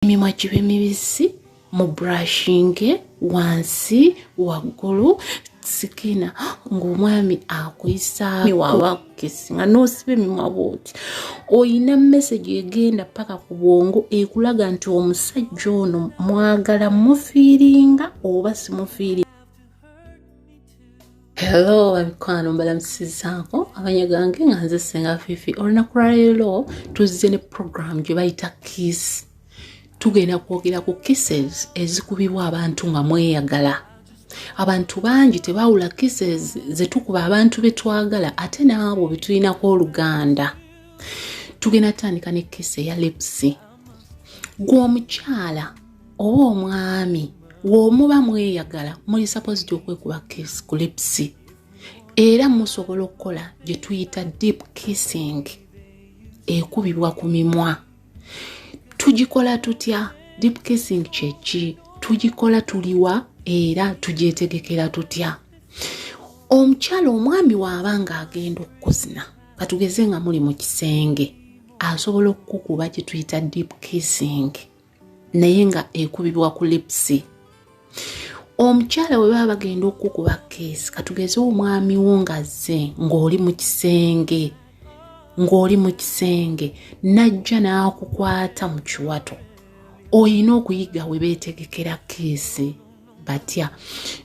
emimwa gibe mibisi mu brushing wansi waggulu sikina ng'omwami akuyisa waba Kisinga n'osiba emimwa bw'oti oyina message egenda paka ku bwongo ekulaga nti omusajja ono mwagala mufiiringa oba simufiiringa. Hello, abikwano mbalamusizzaako abanya gange nga nze Senga Fifi. Olunaku lwa leero tuzze ne program gye bayita Kiss. Tugenda kwogera ku kisses ezikubibwa abantu nga mweyagala. Abantu bangi tebawula kisses ze tukuba abantu betwagala ate naabo betulinako oluganda. Tugenda tandika ne kiss eya lips. Gwe omukyala oba omwami w'omuba mweyagala muli supposed okwekuba kiss ku lips. Era musobola okukola gye tuyita deep kissing ekubibwa ku mimwa. Tugikola tutya? Deep kissing kyeki? Tugikola tuliwa era tugyetegekera tutya? Omukyala omwami w'abanga agenda okukuzina katugeze nga muli mu kisenge asobola okukuba gye tuyita deep kissing naye nga ekubibwa ku lips. Omukyala bwe baba bagenda okukuba kiss katugeze omwami wo ngazze ng'oli mu kisenge najja n'akukwata mu kiwato oyina okuyiga we beetegekera kiss batya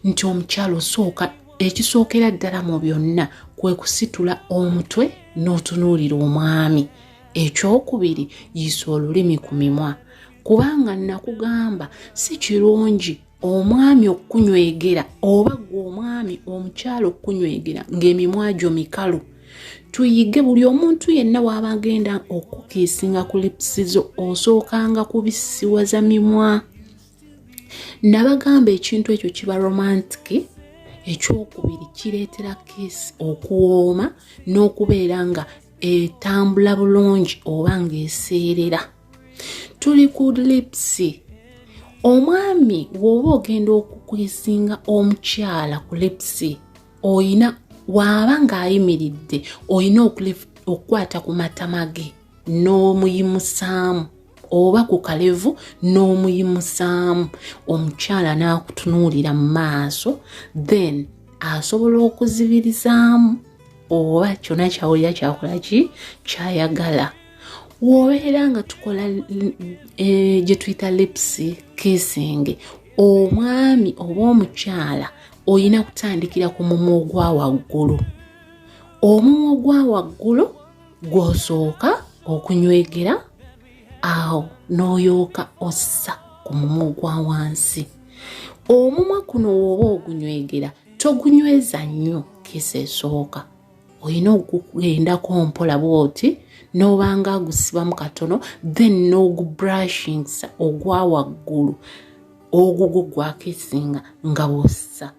nti omukyala osooka ekisookera ddala mu byonna kwe kusitula omutwe n'otunuulira omwami. Ekyokubiri yiisa olulimi ku mimwa kubanga nakugamba si kirungi omwami okunywegera oba gwe omwami omukyala okunywegera ng'emimwa gyo mikalu. Tuyige buli omuntu yenna waba agenda okukisinga ku lips zo osookanga kubisiwaza mimwa. Nabagamba ekintu ekyo kiba romantic. Ekyokubiri kireetera kiss okuwooma n'okubeera nga etambula bulungi oba ng'eseerera. Tuli ku lips. Omwami bw'oba ogenda okukisinga omukyala ku lips oyina waba ng'ayimiridde oyina okukwata ku matama ge n'omuyimusaamu oba ku kalevu n'omuyimusaamu omukyala n'akutunuulira mu maaso then asobola okuzibirizaamu oba kyonna kyawulira kyakola ki kyayagala. Wobeera nga tukola gye tuyita lips kissing omwami oba omukyala oyina kutandikira ku mumwa ogwa waggulu. Omumwa ogwa waggulu gw'osooka okunywegera awo n'oyooka ossa ku mumwa ogwa wansi. Omumwa kuno woba ogunywegera togunyweza nnyo kiss esooka. Oyina okugendako mpola bw'oti n'obanga agusibamu katono then n'ogubrushingsa ogwa waggulu ogwo gwa kissinga nga bw'ossa.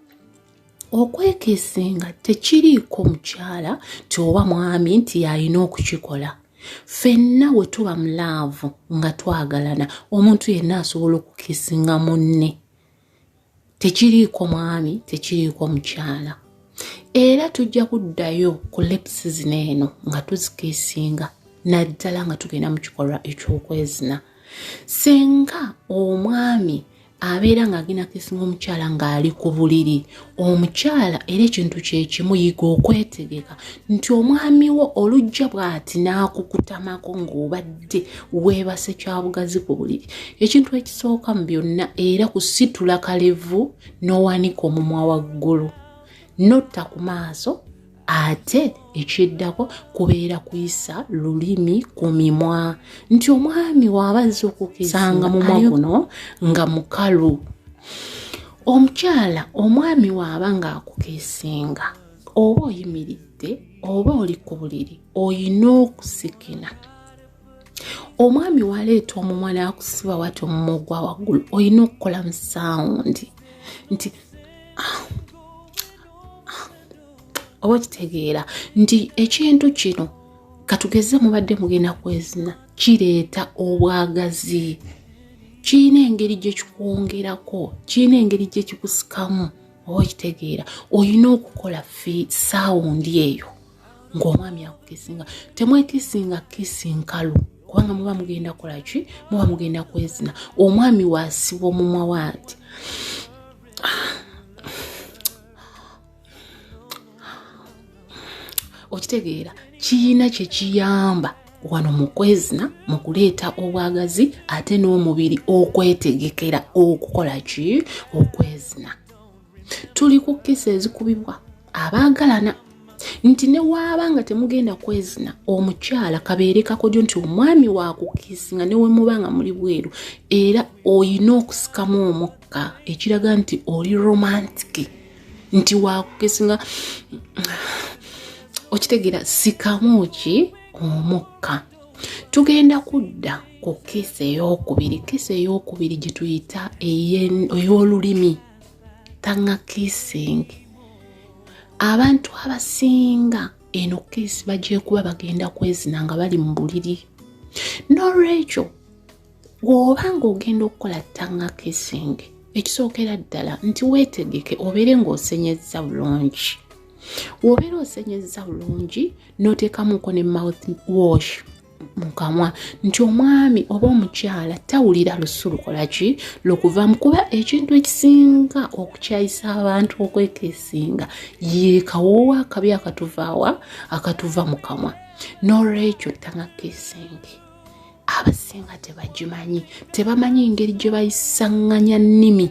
Okwekisinga tekiriiko mukyala nti oba mwami nti yalina okukikola. Ffenna we tuba mu laavu nga twagalana omuntu yenna asobola okukisinga munne. Tekiriiko mwami, tekiriiko mukyala. Era tujja kuddayo ku lips zino eno nga tuzikisinga naddala nga tugenda mu kikolwa eky'okwezina. Senga omwami abeera ng'agenda kisinga omukyala ng'ali ku buliri, omukyala era ekintu kye kimu yiga okwetegeka nti omwami wo olujja bw'ati n'akukutamako ng'obadde weebase kyabugazi ku buliri. Ekintu ekisooka mu byonna era kusitula kalevu n'owanika omumwa waggulu. Notta ku maaso ate ekyeddako kubeera kuyisa lulimi ku mimwa nti omwami w'abazze okukisanga mumwa guno nga mukalu. Omukyala omwami w'aba ng'akukisinga oba oyimiridde oba oli ku buliri oyina okusikina. Omwami w'aleeta omumwa n'akusiba wati omumwa ogwa waggulu oyina okukola mu sawundi nti oba kitegeera nti ekintu kino katugeze mubadde mugenda kwezina kireeta obwagazi. Kirina engeri gye kikwongerako, kirina engeri gye kikusikamu oba kitegeera. Oyina okukola sawundi eyo ng'omwami akukisinga. Temwekisinga kisi nkalu kubanga muba mugenda kola ki muba mugenda kwezina omwami wasibwa omumwa waati okitegeera kiyina kye kiyamba wano mu kwezina mu kuleeta obwagazi ate n'omubiri okwetegekera okukola ki okwezina. Tuli ku kisa ezikubibwa abaagalana nti ne waaba nga temugenda kwezina omukyala kabeere kakodyo nti omwami wakukisinga ne we mubanga muli bweru era oyina okusikamu omukka ekiraga nti oli romantic nti wakukisinga okitegeera sikamu ki omukka. Tugenda kudda ku kisa ey'okubiri. Kisa ey'okubiri gye tuyita ey'olulimi tonguexkiss. Abantu abasinga eno kisi bajje kuba bagenda kwezina nga bali mu buliri. N'olwekyo bw'obanga ogenda okukola tonguexkiss ekisookera ddala nti weetegeke obeere ng'osenyezza bulungi. Wobeera osenyezza bulungi n'oteekamuko ne mouth wash mu kamwa nti omwami oba omukyala tawulira lusu lukola ki lukuvaamu, kuba ekintu ekisinga okukyayisa abantu okwekesinga ye kawoowo akabi akatuva mu kamwa. N'olwekyo tonguexkiss abasinga tebamanyi engeri gye bayisanganya nnimi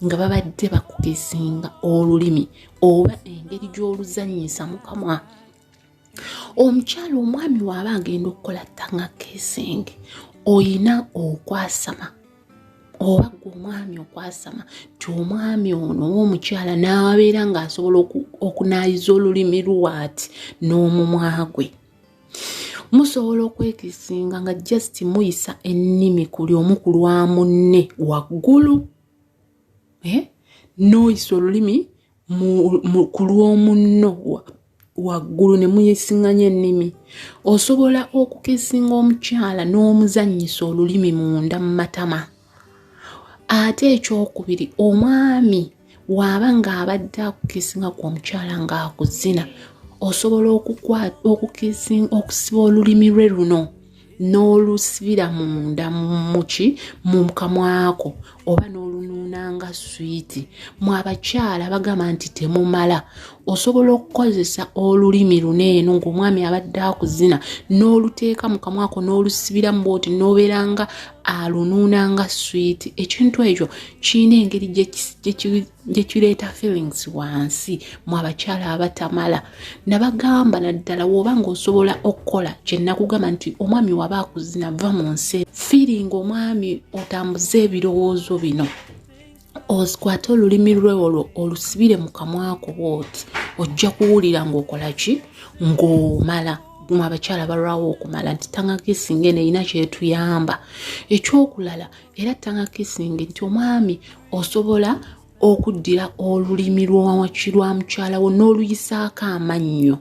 nga babadde bakukisinga olulimi oba engeri gy'oluzannyisa mu kamwa. Omukyala omwami waaba agenda okukola tonguexkiss oyina okwasama oba gwe omwami okwasama ti omwami ono w'omukyala n'abeera ng'asobola okunaayiza olulimi luwaati n'omumwa gwe. Musobola okwekisinga nga just muyisa ennimi kuli omu ku lwa munne waggulu n'oyisa olulimi ku lw'omunno waggulu ne muyisinganya ennimi. Osobola okukisinga omukyala n'omuzannyisa olulimi munda mu matama. Ate ekyokubiri omwami waaba ng'abadde akukisinga ku omukyala ng'akuzina osobola okusiba olulimi lwe luno n'olusibira munda mu kamwako oba n'olunuunanga swiiti. Mu abakyala bagamba nti temumala osobola okukozesa olulimi luno eno ng'omwami abadde akuzina n'oluteeka mu kamwako n'olusibira mu bwoti n'obeeranga alunuunanga swiiti. Ekintu ekyo kirina engeri gye kireeta feelings wansi mu abakyala abatamala. Nabagamba naddala w'oba ng'osobola okukola kye nakugamba nti omwami waba akuzina va mu nsi feeling omwami otambuze ebirowoozo bino osikwate olulimi lwe olwo olusibire mu kamwako bwoti ojja kuwulira ng'okola ki ng'omala. Mu abakyala balwawo okumala nti tonguexkiss erina kyetuyamba. Ekyokulala era tonguexkiss nti omwami osobola okuddira olulimi lwa mukyala wo n'oluyisaako amannyo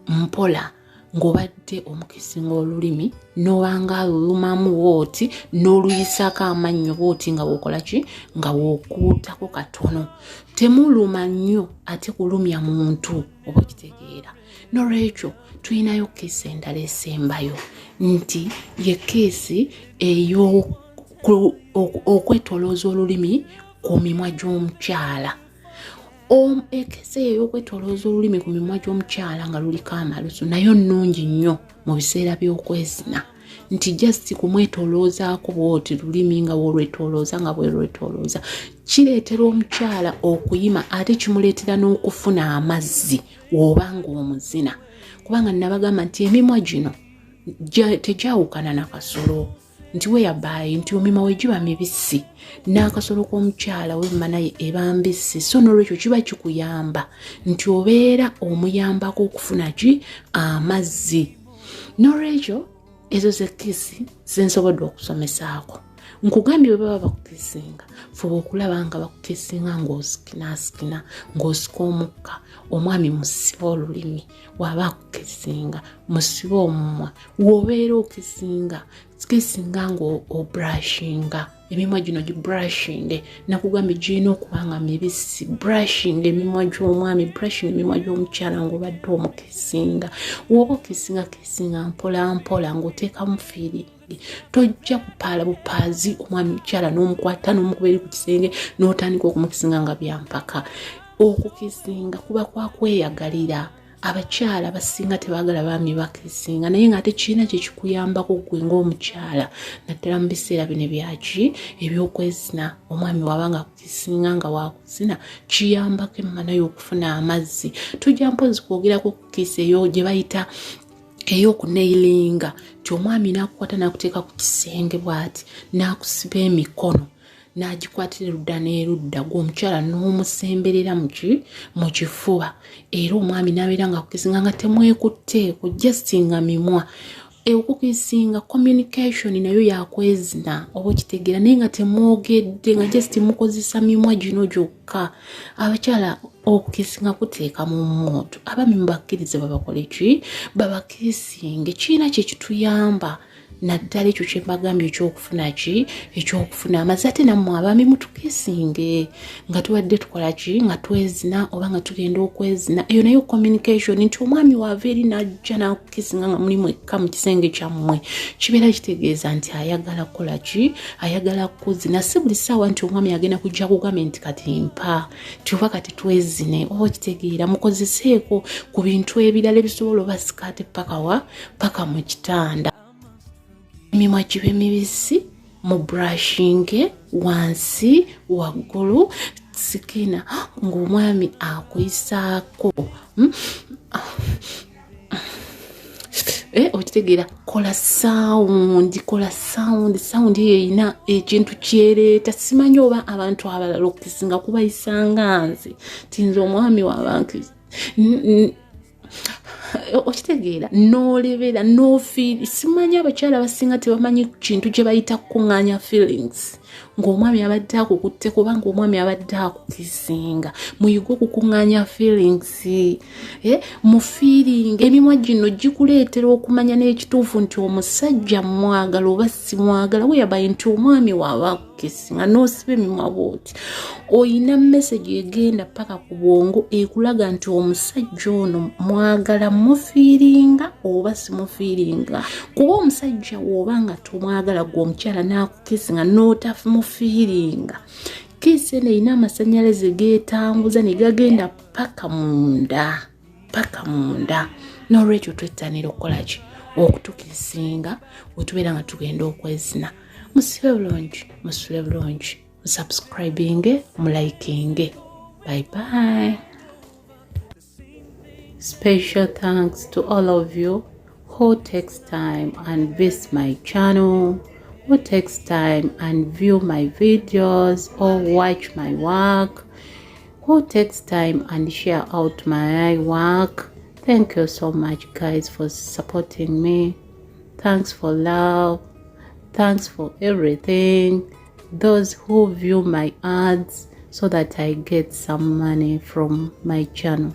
mpola ng'obadde omukisinga olulimi n'obanga alulumamu bwoti n'oluyisaako amannyo bwoti nga bw'okola ki nga bw'okuutako katono. Temuluma nnyo ate kulumya muntu oba okitegeera. N'olwekyo tulinayo kesi endala esembayo nti ye kesi okwetolooza olulimi ku mimwa gy'omukyala. Ekesi ey'okwetolooza olulimi ku mimwa gy'omukyala nga luliko amalusu nayo nnungi nnyo mu biseera by'okwezina nti just kumwetoloozaako bwoti lulimi nga bw'olwetolooza nga bw'olwetolooza kireetera omukyala okuyima ate kimuleetera n'okufuna amazzi w'obanga omuzina. Kubanga nabagamba nti emimwa gino tegyawukana na kasolo nti weyabayi nti omimwa we giba mibisi n'akasolo k'omukyala wemma naye eba mbisi. So n'olwekyo kiba kikuyamba nti obeera omuyambako okufuna ki amazzi. N'olwekyo ezo ze kisi zensobodde okusomesaako. Nkugambye bwe baba bakukisinga fuba okulaba nga bakukisinga ng'osikina ng'osika omukka. Omwami musiba olulimi waba akukisinga musiba omumwa. W'obeera okisinga kisinga ng'obrushinga emimwa gino brushing nakugambye girina okubanga mibisi brushing emimwa gy'omwami brushing emimwa gy'omukyala ng'obadde omukisinga woba okisinga mpola mpola ng'oteekamu feeling tojja kupaala bupaazi omwami mukyala n'omukwata n'omukubiri ku kisenge n'otandika okumukisinga nga byampaka. Okukisinga kuba kwa kweyagalira. Abakyala abasinga tebaagala baami bakisinga naye ng'ate kirina kye kikuyambako ggwe ng'omukyala naddala mu biseera bino byaki ebyokwezina omwami wabanga kukisinga nga wakuzina kiyambako emmana y'okufuna amazzi. Tujja mpozi kwogerako ku kisa eyo gye bayita ey'okuneilinga ti omwami n'akukwata n'akuteeka ku kisenge bw'ati n'akusiba emikono n'agikwatira erudda n'erudda gw'omukyala n'omusemberera mu kifuba era omwami n'abeera nga kukisinga nga temwekutteeko just nga mimwa. Okukisinga communication nayo yakwezina oba okitegeera naye nga temwogedde nga just mukozesa mimwa gino gyokka. Abakyala okukisinga kuteeka mu mmoto abami mubakkirize babakole ki babakisinge kirina kye kituyamba naddala ekyo kye mbagambye ekyokufuna ki ekyokufuna amazzi ate nammwe abaami mutukisinge nga tubadde tukola ki nga twezina oba nga tugenda okwezina eyo nayo communication nti omwami waava eri n'ajja n'akukisinga nga mulimu ekka mu kisenge kyammwe kibeera kitegeeza nti ayagala kukola ki ayagala kuzina. Si buli ssaawa nti omwami agenda kujja kugambye nti kati mpa ti oba kati twezine oba okitegeera mukozeseeko ku bintu ebirala ebisobola oba sikaate paka mu kitanda. Emimwa gibe mibisi mu brushing wansi waggulu sikina ng'omwami akuyisaako okitegeera kola sound yeyina ekintu kyereeta. Simanyi oba abantu abalala okukisinga kubayisanga nze tinze omwami wabantu okitegeera n'olebera n'ofiiri. Simanyi abakyala abasinga tebamanyi kintu kye bayita kukuŋŋaanya feelings ng'omwami abadde akukutte kubanga omwami abadde akukisinga muyige okukuŋŋaanya feelings mu feeling. Emimwa gino gikuleetera okumanya n'ekituufu nti omusajja mwagala oba simwagala weyabaye nti omwami waaba akukisinga n'osiba emimwa bw'oti oyina message egenda paka ku bwongo ekulaga nti omusajja ono mwagala mufiiringa oba simufiiringa. Kuba omusajja woba nga tomwagala gwe omukyala n'akukisinga n'otamufiiringa kisi eno erina amasannyalaze geetambuza ne gagenda paka munda. N'olwekyo twettanira okukola ki okutukisinga bwe tubeera nga tugenda okwezina. Musibe bulungi musule bulungi musubscribinge mulayikinge. Bye bye. Special thanks to all of you who takes time and visit my channel, who takes time and view my videos or watch my work, who takes time and share out my work. Thank you so much guys for supporting me. Thanks for love. Thanks for everything. Those who view my ads so that I get some money from my channel.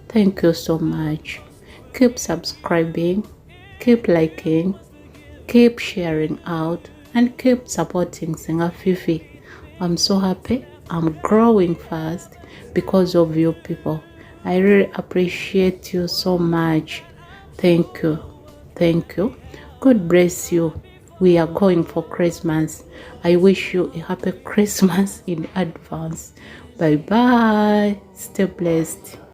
Thank you so much. Keep subscribing, keep liking, keep sharing out, and keep supporting Senga Fifi. I'm so happy. I'm growing fast because of you people. I really appreciate you so much. Thank you. Thank you. God bless you. We are going for Christmas. I wish you a happy Christmas in advance. Bye bye. Stay blessed.